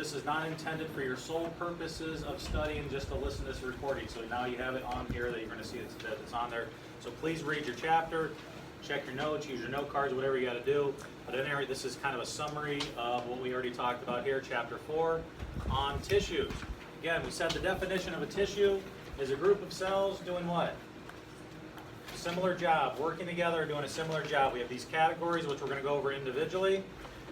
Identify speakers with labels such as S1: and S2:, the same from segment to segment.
S1: this is not intended for your sole purposes of studying, just to listen to this recording. So now you have it on here that you're going to see that it's on there. So please read your chapter, check your notes, use your note cards, whatever you got to do. But at any rate, this is kind of a summary of what we already talked about here, chapter 4 on tissues. Again, we said the definition of a tissue is a group of cells doing what? Similar job, working together, doing a similar job. We have these categories, which we're going to go over individually.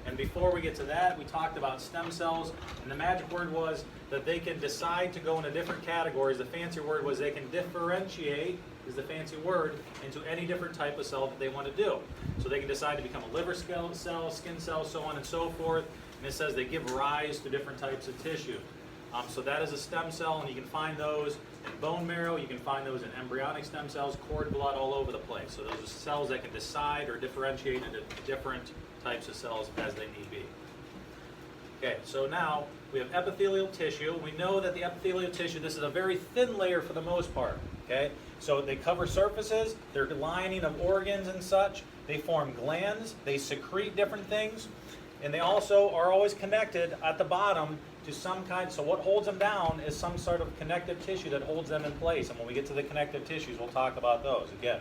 S1: And before we get to that, we talked about stem cells, and the magic word was that they can decide to go into different categories. The fancy word was they can differentiate, is the fancy word, into any different type of cell that they want to do. So they can decide to become a liver cell, skin cell, so on and so forth. And it says they give rise to different types of tissue. So that is a stem cell, and you can find those in bone marrow, you can find those in embryonic stem cells, cord blood, all over the place. So those are cells that can decide or differentiate into different types of cells as they need be. Okay, so now we have epithelial tissue. We know that the epithelial tissue, this is a very thin layer for the most part. Okay, so they cover surfaces, they're lining of organs and such. They form glands, they secrete different things, and they also are always connected at the bottom to some kind. So what holds them down is some sort of connective tissue that holds them in place. And when we get to the connective tissues, we'll talk about those again.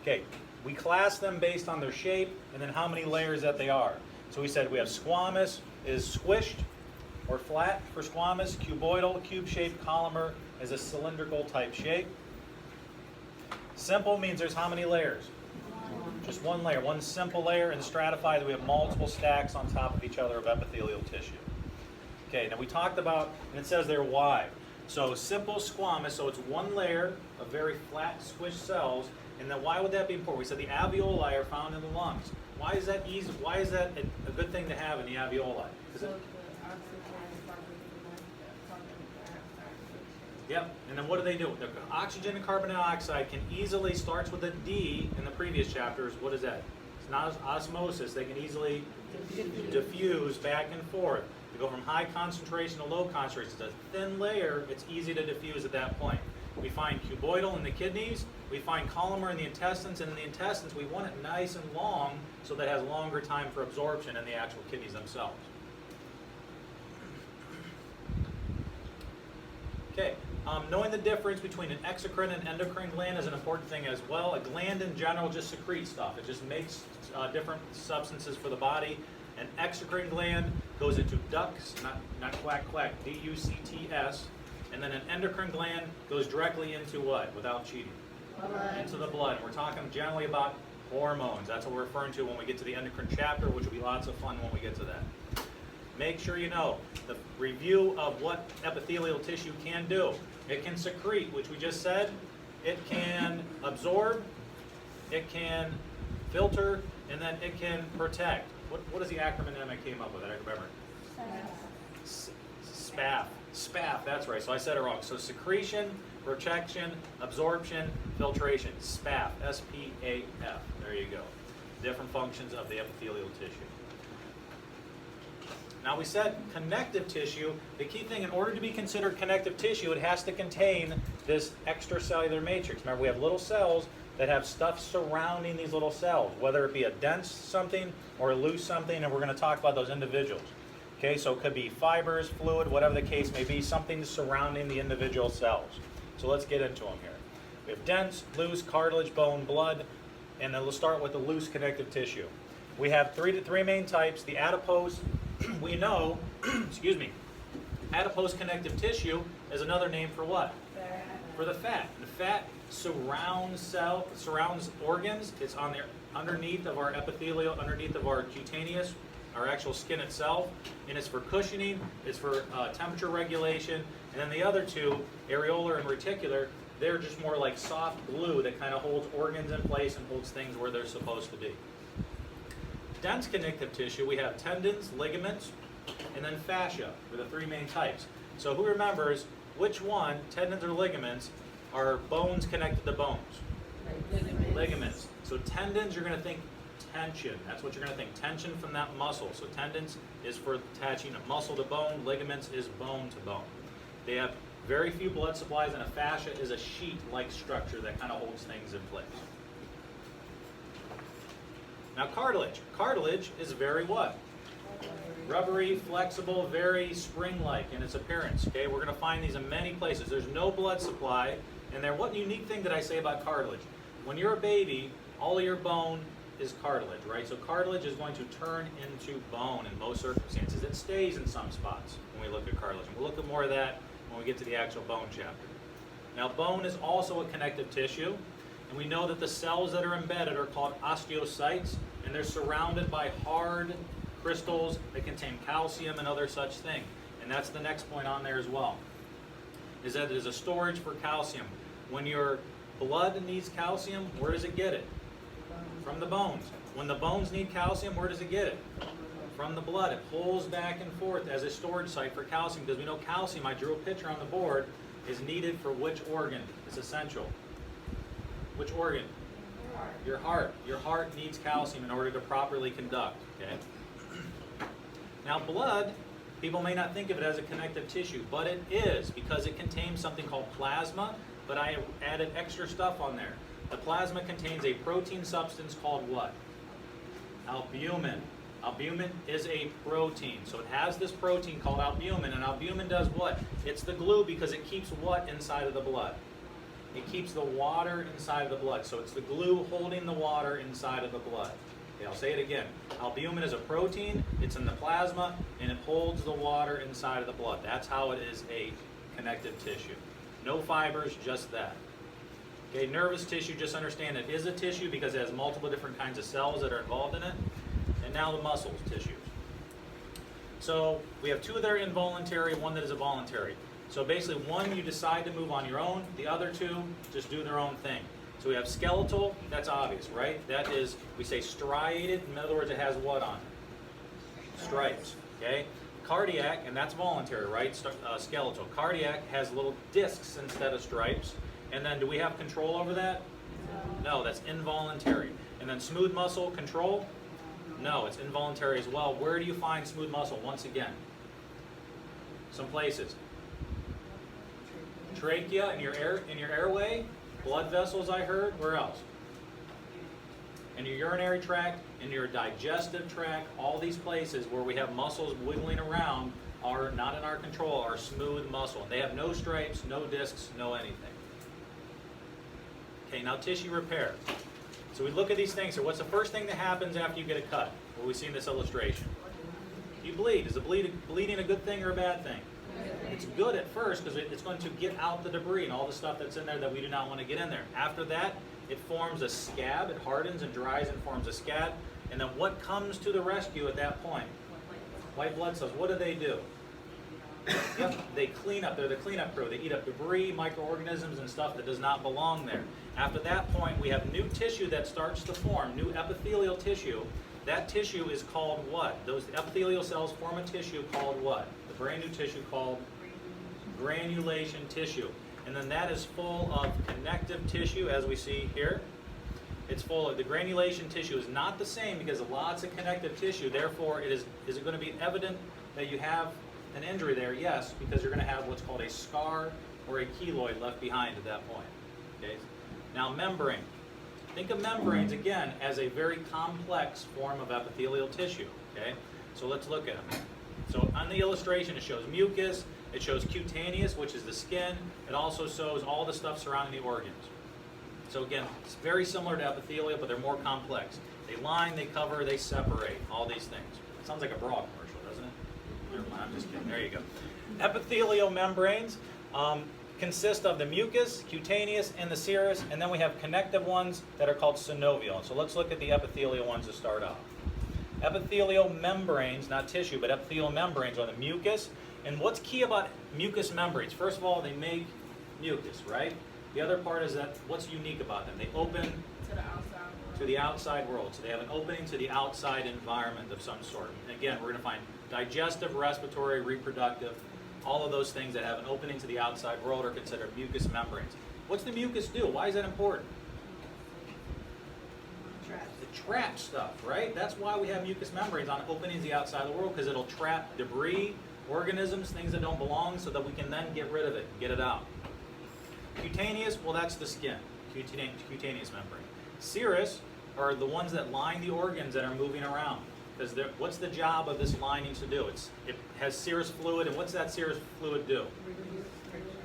S1: Okay. We class them based on their shape and then how many layers that they are. So we said we have squamous is squished or flat for squamous, cuboidal, cube-shaped, columnar is a cylindrical type shape. Simple means there's how many layers? Just one layer, one simple layer, and stratified we have multiple stacks on top of each other of epithelial tissue. Okay, now we talked about, and it says they're wide. So simple squamous, so it's one layer of very flat squished cells. And then why would that be important? We said the alveoli are found in the lungs. Why is that easy? Why is that a good thing to have in the alveoli? Yep, and then what do they do? The oxygen and carbon dioxide can easily, starts with a D in the previous chapters. What is that? It's not osmosis. They can easily diffuse back and forth. They go from high concentration to low concentration. It's a thin layer. It's easy to diffuse at that point. We find cuboidal in the kidneys. We find columnar in the intestines. And in the intestines, we want it nice and long so that it has longer time for absorption in the actual kidneys themselves. Okay, knowing the difference between an exocrine and endocrine gland is an important thing as well. A gland in general just secretes stuff. It just makes different substances for the body. An exocrine gland goes into ducts, not quack quack, D-U-C-T-S. And then an endocrine gland goes directly into what, without cheating? Blood. Into the blood. And we're talking generally about hormones. That's what we're referring to when we get to the endocrine chapter, which will be lots of fun when we get to that. Make sure you know the review of what epithelial tissue can do. It can secrete, which we just said. It can absorb. It can filter. And then it can protect. What is the acronym I came up with? I remember. SPAF. SPAF, that's right. So I said it wrong. So secretion, protection, absorption, filtration. SPAF. S-P-A-F. There you go. Different functions of the epithelial tissue. Now we said connective tissue. The key thing, in order to be considered connective tissue, it has to contain this extracellular matrix. Remember, we have little cells that have stuff surrounding these little cells, whether it be a dense something or a loose something, and we're going to talk about those individuals. Okay, so it could be fibers, fluid, whatever the case may be, something surrounding the individual cells. So let's get into them here. We have dense, loose, cartilage, bone, blood, and then we'll start with the loose connective tissue. We have three main types. The adipose, we know, excuse me, adipose connective tissue is another name for what? Fat. For the fat. The fat surrounds organs. It's on there underneath of our epithelial, underneath of our cutaneous, our actual skin itself, and it's for cushioning, it's for temperature regulation, and then the other two, areolar and reticular, they're just more like soft glue that kind of holds organs in place and holds things where they're supposed to be. Dense connective tissue, we have tendons, ligaments, and then fascia are the three main types. So who remembers which one, tendons or ligaments, are bones connected to bones? Ligaments. So tendons, you're going to think tension. That's what you're going to think. Tension from that muscle. So tendons is for attaching a muscle to bone. Ligaments is bone to bone. They have very few blood supplies, and a fascia is a sheet-like structure that kind of holds things in place. Now cartilage. Cartilage is very what? Rubbery, flexible, very spring-like in its appearance. Okay, we're going to find these in many places. There's no blood supply, and there. What unique thing did I say about cartilage? When you're a baby, all of your bone is cartilage, right? So cartilage is going to turn into bone in most circumstances. It stays in some spots when we look at cartilage. And we'll look at more of that when we get to the actual bone chapter. Now, bone is also a connective tissue, and we know that the cells that are embedded are called osteocytes, and they're surrounded by hard crystals that contain calcium and other such things. And that's the next point on there as well, is that it is a storage for calcium. When your blood needs calcium, where does it get it? From the bones. When the bones need calcium, where does it get it? From the blood. It pulls back and forth as a storage site for calcium, because we know calcium, I drew a picture on the board, is needed for which organ? It's essential. Which organ? Your heart. Your heart needs calcium in order to properly conduct. Okay. Now, blood, people may not think of it as a connective tissue, but it is, because it contains something called plasma, but I added extra stuff on there. The plasma contains a protein substance called what? Albumin. Albumin is a protein. So it has this protein called albumin, and albumin does what? It's the glue, because it keeps what inside of the blood? It keeps the water inside of the blood. So it's the glue holding the water inside of the blood. Okay, I'll say it again. Albumin is a protein, it's in the plasma, and it holds the water inside of the blood. That's how it is a connective tissue. No fibers, just that. Okay, nervous tissue, just understand it is a tissue because it has multiple different kinds of cells that are involved in it. And now the muscles tissues. So we have two that are involuntary, one that is a voluntary. So basically, one you decide to move on your own, the other two just do their own thing. So we have skeletal, that's obvious, right? That is, we say striated, in other words, it has what on it? Stripes, okay? Cardiac, and that's voluntary, right? Skeletal. Cardiac has little discs instead of stripes. And then do we have control over that? No, that's involuntary. And then smooth muscle, control? No, it's involuntary as well. Where do you find smooth muscle? Once again, some places. Trachea, in your airway. Blood vessels, I heard. Where else? In your urinary tract, in your digestive tract, all these places where we have muscles wiggling around are not in our control, are smooth muscle. They have no stripes, no discs, no anything. Okay, now tissue repair. So we look at these things. So what's the first thing that happens after you get a cut? What we see in this illustration? You bleed. Is the bleeding a good thing or a bad thing? It's good at first because it's going to get out the debris and all the stuff that's in there that we do not want to get in there. After that, it forms a scab. It hardens and dries and forms a scab. And then what comes to the rescue at that point? White blood cells. What do? Yep, they clean up. They're the cleanup crew. They eat up debris, microorganisms, and stuff that does not belong there. After that point, we have new tissue that starts to form, new epithelial tissue. That tissue is called what? Those epithelial cells form a tissue called what? The brand new tissue called granulation tissue. And then that is full of connective tissue, as we see here. It's full of, the granulation tissue is not the same because of lots of connective tissue. Therefore, is it going to be evident that you have an injury there? Yes, because you're going to have what's called a scar or a keloid left behind at that point. Okay. Now, membrane. Think of membranes, again, as a very complex form of epithelial tissue. Okay. So let's look at them. So on the illustration, it shows mucus. It shows cutaneous, which is the skin. It also shows all the stuff surrounding the organs. So again, it's very similar to epithelial, but they're more complex. They line, they cover, they separate, all these things. Sounds like a bra commercial, doesn't it? Never mind, I'm just kidding. There you go. Epithelial membranes consist of the mucus, cutaneous, and the serous, and then we have connective ones that are called synovial. So let's look at the epithelial ones to start off. Epithelial membranes, not tissue, but epithelial membranes are the mucus. And what's key about mucous membranes? First of all, they make mucus, right? The other part is that what's unique about them? They open to the outside world. So they have an opening to the outside environment of some sort. And again, we're going to find digestive, respiratory, reproductive, all of those things that have an opening to the outside world are considered mucous membranes. What's the mucus do? Why is that important? It traps stuff, right? That's why we have mucous membranes on openings to the outside of the world, because it'll trap debris, organisms, things that don't belong, so that we can then get rid of it, get it out. Cutaneous, well, that's the skin, cutaneous membrane. Serous are the ones that line the organs that are moving around. Because what's the job of this lining to do? It has serous fluid, and what's that serous fluid do?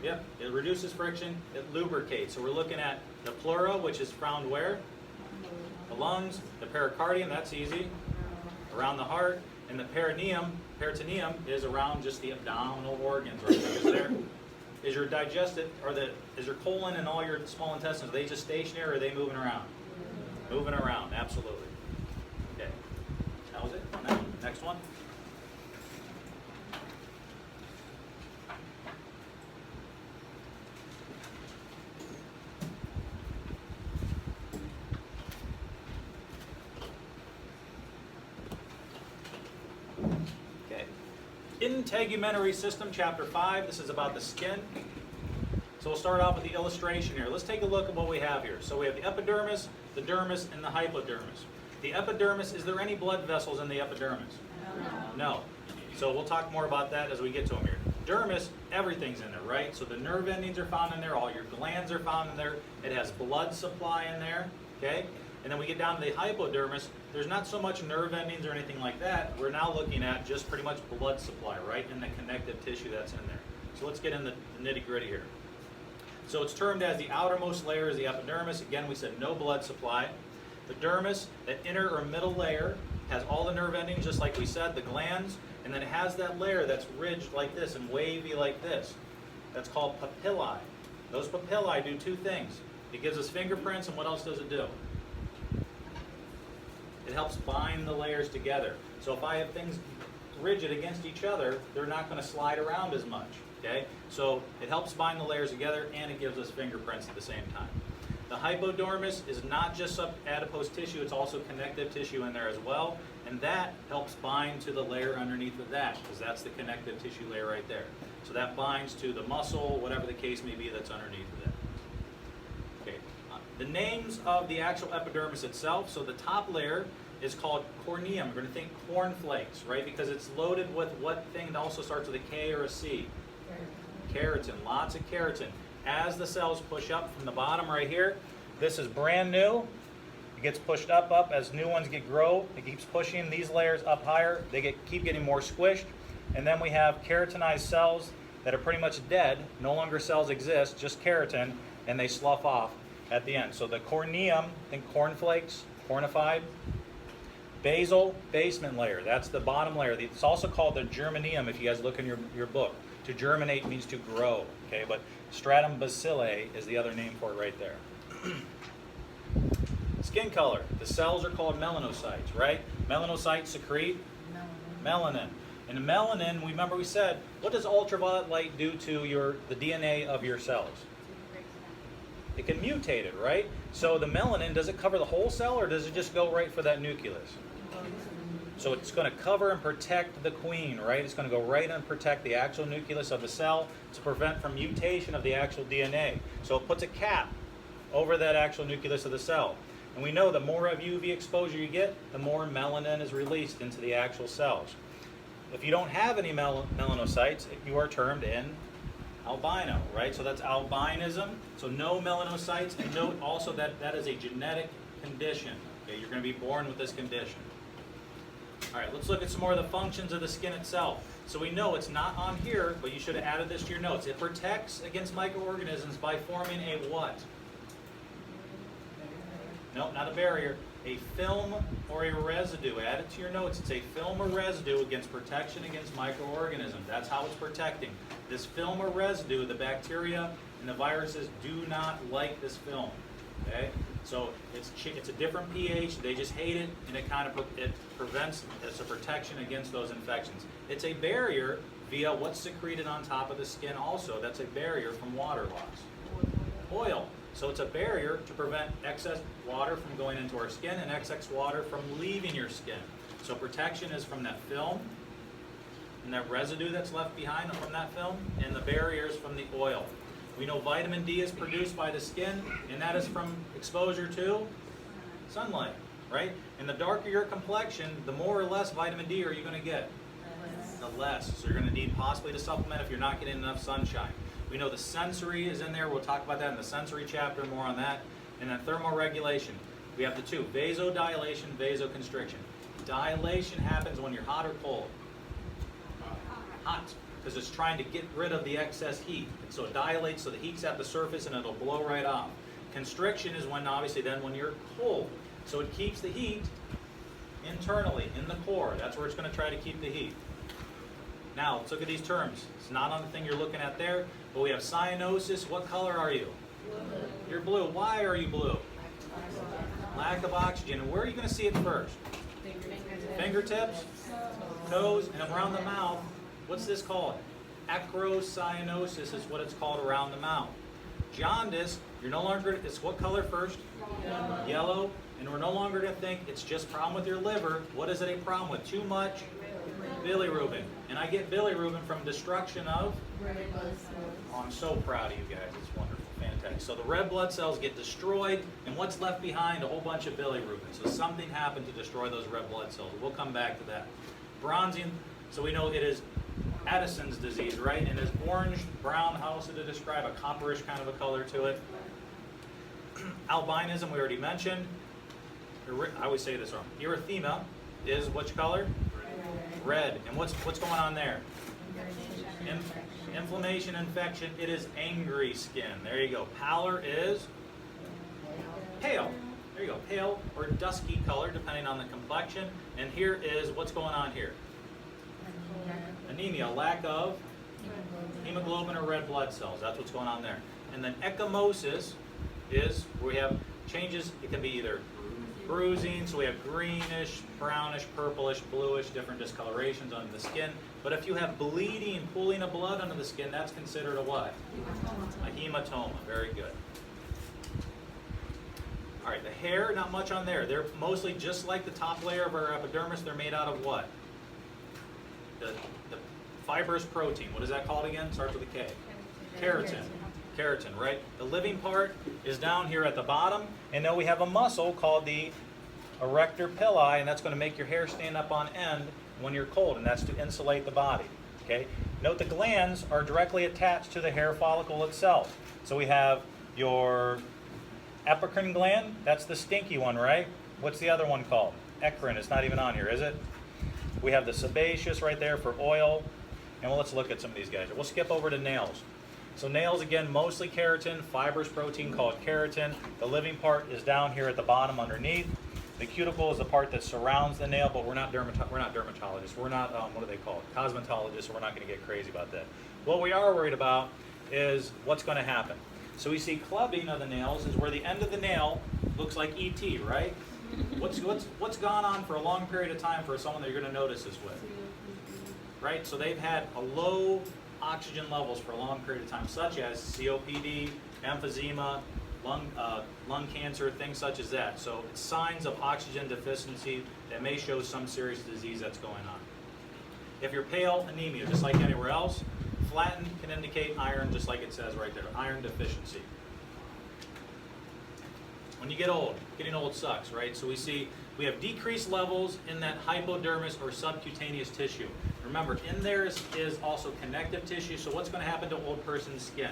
S1: Yep, it reduces friction, it lubricates. So we're looking at the pleura, which is found where? The lungs, the pericardium, that's easy, around the heart, and the peritoneum is around just the abdominal organs, right? Because there is your digestive, is your colon and all your small intestines, are they just stationary or are they moving around? Moving around, absolutely. Okay, that was it on that one. Next one. Integumentary system, chapter 5. This is about the skin. So we'll start off with the illustration here. Let's take a look at what we have here. So we have the epidermis, the dermis, and the hypodermis. The epidermis, is there any blood vessels in the epidermis? No. So we'll talk more about that as we get to them here. Dermis, everything's in there, right? So the nerve endings are found in there, all your glands are found in there, it has blood supply in there, okay? And then we get down to the hypodermis, there's not so much nerve endings or anything like that. We're now looking at just pretty much blood supply, right? And the connective tissue that's in there. So let's get in the nitty-gritty here. So it's termed as the outermost layer is the epidermis. Again, we said no blood supply. The dermis, the inner or middle layer, has all the nerve endings, just like we said, the glands, and then it has that layer that's ridged like this and wavy like this. That's called papillae. Those papillae do two things. It gives us fingerprints, and what else does it do? It helps bind the layers together. So if I have things rigid against each other, they're not going to slide around as much. Okay? So it helps bind the layers together, and it gives us fingerprints at the same time. The hypodermis is not just adipose tissue, it's also connective tissue in there as well, and that helps bind to the layer underneath of that, because that's the connective tissue layer right there. So that binds to the muscle, whatever the case may be that's underneath of that. Okay. The names of the actual epidermis itself, so the top layer is called corneum. We're going to think cornflakes, right? Because it's loaded with what thing also starts with a K or a C? Keratin, lots of keratin. As the cells push up from the bottom right here, this is brand new. It gets pushed up as new ones grow. It keeps pushing these layers up higher. They keep getting more squished. And then we have keratinized cells that are pretty much dead. No longer cells exist, just keratin, and they slough off at the end. So the corneum, think cornflakes, cornified. Basal basement layer, that's the bottom layer. It's also called the germanium if you guys look in your book. To germinate means to grow, okay? But stratum bacilli is the other name for it right there. Skin color, the cells are called melanocytes, right? Melanocytes secrete melanin. And the melanin, remember we said, what does ultraviolet light do to the DNA of your cells? It can mutate it, right? So the melanin, does it cover the whole cell or does it just go right for that nucleus? So it's going to cover and protect the queen, right? It's going to go right and protect the actual nucleus of the cell to prevent from mutation of the actual DNA. So it puts a cap over that actual nucleus of the cell. And we know the more of UV exposure you get, the more melanin is released into the actual cells. If you don't have any melanocytes, you are termed an albino, right? So that's albinism. So no melanocytes, and note also that that is a genetic condition. Okay, you're going to be born with this condition. All right, let's look at some more of the functions of the skin itself. So we know it's not on here, but you should have added this to your notes. It protects against microorganisms by forming a what? No, not a barrier. A film or a residue. Add it to your notes. It's a film or residue against protection against microorganisms. That's how it's protecting. This film or residue, the bacteria and the viruses do not like this film. Okay? So it's a different pH. They just hate it, and it prevents. It's a protection against those infections. It's a barrier via what's secreted on top of the skin. Also, that's a barrier from water loss. Oil. So it's a barrier to prevent excess water from going into our skin and excess water from leaving your skin. So protection is from that film and that residue that's left behind from that film, and the barriers from the oil. We know vitamin D is produced by the skin, and that is from exposure to sunlight, right? And the darker your complexion, the more or less vitamin D are you going to get? The less. So you're going to need possibly to supplement if you're not getting enough sunshine. We know the sensory is in there. We'll talk about that in the sensory chapter, more on that. And then thermoregulation. We have the two, vasodilation, vasoconstriction. Dilation happens when you're hot or cold? Hot, because it's trying to get rid of the excess heat. And so it dilates so the heat's at the surface and it'll blow right off. Constriction is when, obviously, then when you're cold. So it keeps the heat internally in the core. That's where it's going to try to keep the heat. Now, let's look at these terms. It's not on the thing you're looking at there, but we have cyanosis. What color are you?
S2: Blue.
S1: You're blue. Why are you blue? Lack of oxygen. And where are you going to see it first? Fingertips, toes, and around the mouth. What's this called? Acrocyanosis is what it's called around the mouth. Jaundice, you're no longer, it's what color first?
S2: Yellow.
S1: Yellow. And we're no longer going to think it's just a problem with your liver. What is it a problem with? Too much bilirubin. And I get bilirubin from destruction of?
S2: Red blood cells.
S1: Oh, I'm so proud of you guys. It's wonderful. Fantastic. So the red blood cells get destroyed, and what's left behind? A whole bunch of bilirubin. So something happened to destroy those red blood cells. We'll come back to that. Bronzing, so we know it is Addison's disease, right? And is orange, brown, how else did it describe? A copperish kind of a color to it. Albinism, we already mentioned. I always say this wrong. Erythema is which color? Red. And what's going on there? Inflammation, infection. It is angry skin. There you go. Pallor is pale. There you go. Pale or dusky color, depending on the complexion. And here is what's going on here. Anemia, lack of hemoglobin or red blood cells. That's what's going on there. And then ecchymosis is where we have changes. It can be either bruising, so we have greenish, brownish, purplish, bluish, different discolorations under the skin. But if you have bleeding, pooling of blood under the skin, that's considered a what? A hematoma. Very good. All right, the hair, not much on there. They're mostly just like the top layer of our epidermis. They're made out of what? The fibrous protein. What is that called again? Starts with a K. Keratin. Keratin, right? The living part is down here at the bottom, and then we have a muscle called the erector pili, and that's going to make your hair stand up on end when you're cold, and that's to insulate the body. Okay? Note the glands are directly attached to the hair follicle itself. So we have your epicrine gland. That's the stinky one, right? What's the other one called? Eccrine. It's not even on here, is it? We have the sebaceous right there for oil. And let's look at some of these guys. We'll skip over to nails. So nails, again, mostly keratin, fibrous protein called keratin. The living part is down here at the bottom underneath. The cuticle is the part that surrounds the nail, but we're not dermatologists. We're not, what do they call it? Cosmetologists, so we're not going to get crazy about that. What we are worried about is what's going to happen. So we see clubbing of the nails is where the end of the nail looks like ET, right? What's gone on for a long period of time for someone that you're going to notice this with? Right? So they've had a low oxygen levels for a long period of time, such as COPD, emphysema, lung cancer, things such as that. So it's signs of oxygen deficiency that may show some serious disease that's going on. If you're pale, anemia, just like anywhere else. Flattened can indicate iron, just like it says right there, iron deficiency. When you get old, getting old sucks, right? So we have decreased levels in that hypodermis or subcutaneous tissue. Remember, in there is also connective tissue, so what's going to happen to an old person's skin?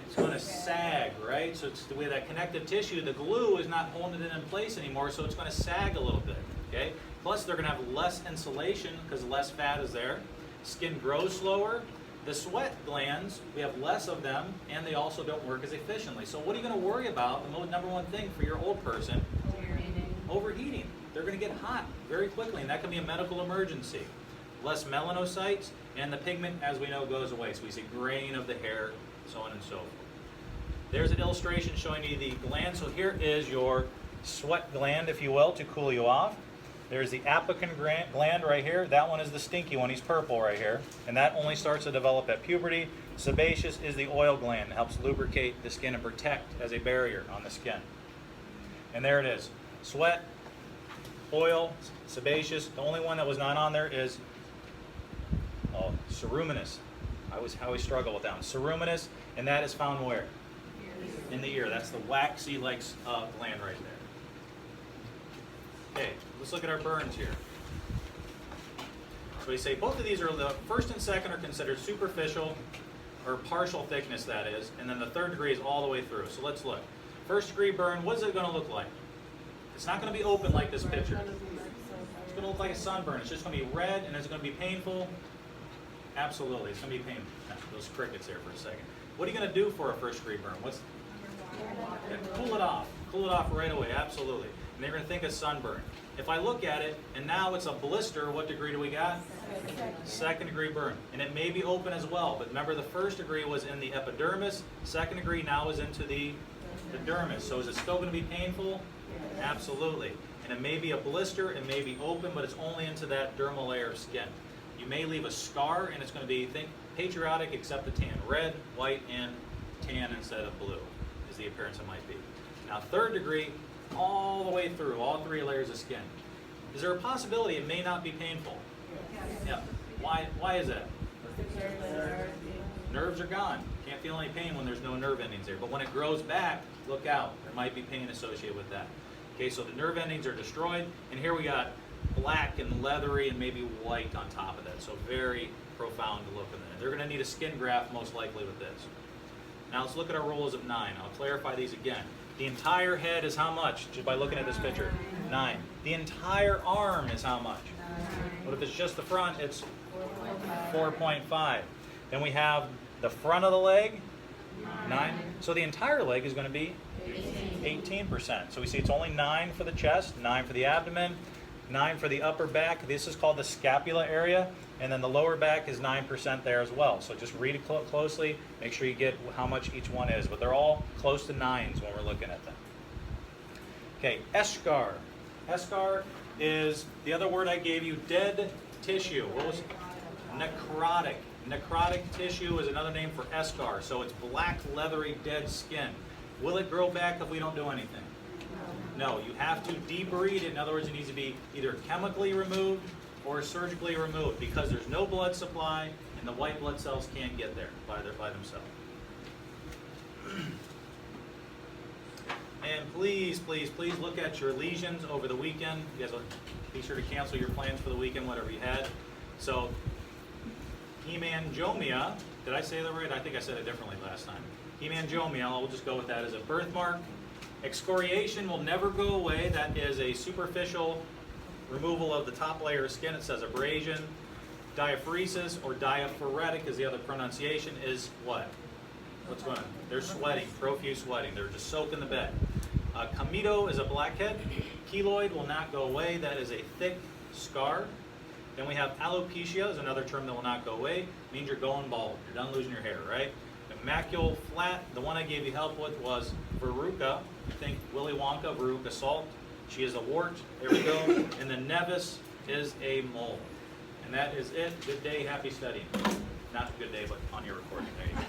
S1: It's going to sag, right? So it's the way that connective tissue, the glue is not holding it in place anymore, so it's going to sag a little bit, okay? Plus, they're going to have less insulation because less fat is there. Skin grows slower. The sweat glands, we have less of them, and they also don't work as efficiently. So what are you going to worry about? The number one thing for your old person? Overheating. They're going to get hot very quickly, and that can be a medical emergency. Less melanocytes, and the pigment, as we know, goes away. So we see graying of the hair, so on and so forth. There's an illustration showing you the gland. So here is your sweat gland, if you will, to cool you off. There's the apocrine gland right here. That one is the stinky one. He's purple right here. And that only starts to develop at puberty. Sebaceous is the oil gland. It helps lubricate the skin and protect as a barrier on the skin. And there it is. Sweat, oil, sebaceous. The only one that was not on there is ceruminous. I always struggle with that one. Ceruminous, and that is found where? In the ear. That's the waxy gland right there. Okay, let's look at our burns here. So we say both of these are the first and second are considered superficial or partial thickness, that is, and then the third degree is all the way through. So let's look. First degree burn, what is it going to look like? It's not going to be open like this picture. It's going to look like a sunburn. It's just going to be red, and it's going to be painful. Absolutely, it's going to be painful. Those crickets there for a second. What are you going to do for a first-degree burn? Yeah, cool it off. Cool it off right away, absolutely. And they're going to think of sunburn. If I look at it, and now it's a blister, what degree do we got? Second-degree burn. And it may be open as well, but remember the first degree was in the epidermis, second degree now is into the dermis. So is it still going to be painful? Absolutely. And it may be a blister, it may be open, but it's only into that dermal layer of skin. You may leave a scar, and it's going to be, think, patriotic except the tan. Red, white, and tan instead of blue is the appearance it might be. Now, third degree, all the way through, all 3 layers of skin. Is there a possibility it may not be painful? Yeah. Why is that? Nerves are gone. Can't feel any pain when there's no nerve endings there. But when it grows back, look out. There might be pain associated with that. Okay, so the nerve endings are destroyed, and here we got black and leathery and maybe white on top of that. So very profound to look at that. They're going to need a skin graft most likely with this. Now let's look at our rules of 9. I'll clarify these again. The entire head is how much? Just by looking at this picture. 9. The entire arm is how much? What if it's just the front? It's 4.5. Then we have the front of the leg, 9. So the entire leg is going to be 18%. So we see it's only 9 for the chest, 9 for the abdomen, 9 for the upper back. This is called the scapula area. And then the lower back is 9% there as well. So just read it closely, make sure you get how much each one is. But they're all close to 9s when we're looking at them. Okay, eschar. Eschar is the other word I gave you, dead tissue. What was it? Necrotic. Necrotic tissue is another name for eschar. So it's black, leathery, dead skin. Will it grow back if we don't do anything? No, you have to debride it. In other words, it needs to be either chemically removed or surgically removed because there's no blood supply and the white blood cells can't get there by themselves. And please, please, please look at your lesions over the weekend. You guys will be sure to cancel your plans for the weekend, whatever you had. So, hemangioma, did I say that right? I think I said it differently last time. Hemangioma, we'll just go with that as a birthmark. Excoriation will never go away. That is a superficial removal of the top layer of skin. It says abrasion. Diaphoresis or diaphoretic is the other pronunciation is what? What's going on? They're sweating, profuse sweating. They're just soaking the bed. Comedo is a blackhead. Keloid will not go away. That is a thick scar. Then we have alopecia is another term that will not go away. It means you're going bald. You're done losing your hair, right? The macule flat, the one I gave you help with was verruca. Think Willy Wonka, verruca salt. She is a wart. There we go. And the nevus is a mole. And that is it. Good day. Happy studying. Not a good day, but on your recording. There you go.